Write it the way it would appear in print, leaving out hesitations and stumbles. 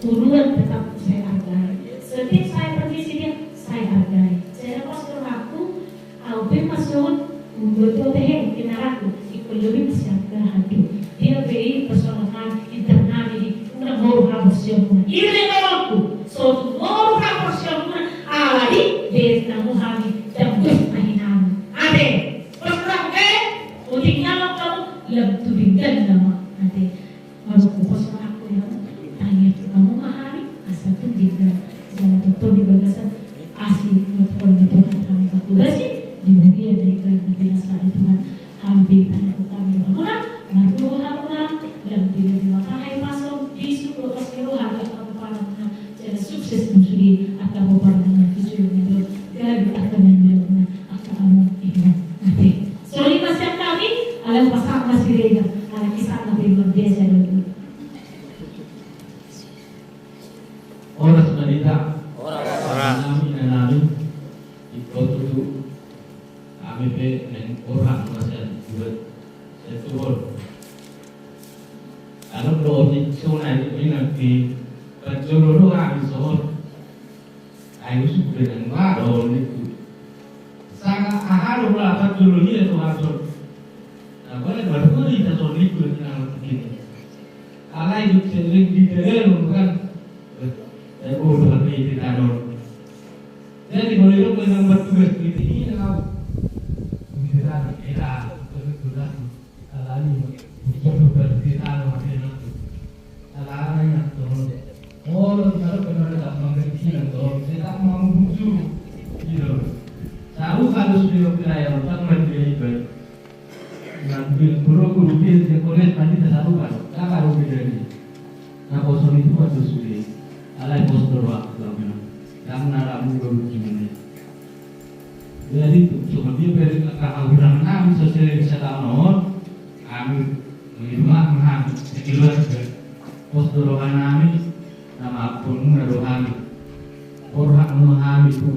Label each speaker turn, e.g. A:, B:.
A: Turunan tetap saya hargai. Setiap saya pergi sini saya hargai. Saya pastor aku, aku pastor untuk teh kinaraku ikut lebih siapa hadu. Dia beri persoalan internal ini una mau harus siapa. Ini aku. So mau harus siapa. Awali dia namu kami jam mahinamu. Ade, pastor ke? Utingnya kamu lebih tinggal nama. Ade, masuk pastor aku yang tanya kamu mahari asal tu juga jangan betul di bagasan asli betul betul kami betul sih di bagian dari kebiasaan Tuhan hampir anak kami bangunan bangunan dan tidak dimakai masuk di seluruh keseluruhan atau para jadi sukses mencuri atau beberapa dengan tujuan itu dari akan menjadi akan kamu itu nanti soalnya masih kami alam pasang masih reda alam kisah nabi luar biasa dulu.
B: Orang sebenarnya kami nanami ikut itu kami dengan orang masih buat sesuatu. Kalau doa di sana ini nanti penjuru kami soal ayu sudah dengan doa itu. Sangat ahal orang penjuru ini itu harus. Nah kalau baru kita soal itu dengan begini. Kalau itu sering di dalam kan. Berarti tidak ada. Jadi kalau itu memang bertugas di sini, kalau kita sudah alami bukan kita masih nanti. Alami itu. Kalau benar tidak mengerti itu, kita mau muncul. Gitu. Tahu harus diopera untuk menjadi baik. Ngambil guru di sekolah tadi satu kan, tak harus berdiri. Nah kosong itu harus sulit. Alai postur waktu kami, yang naramu berhubungan. Jadi seperti beri kehadiran kami sesuai setahun, kami menerima sekilas postur kami, nama pun rohani, orang rohani itu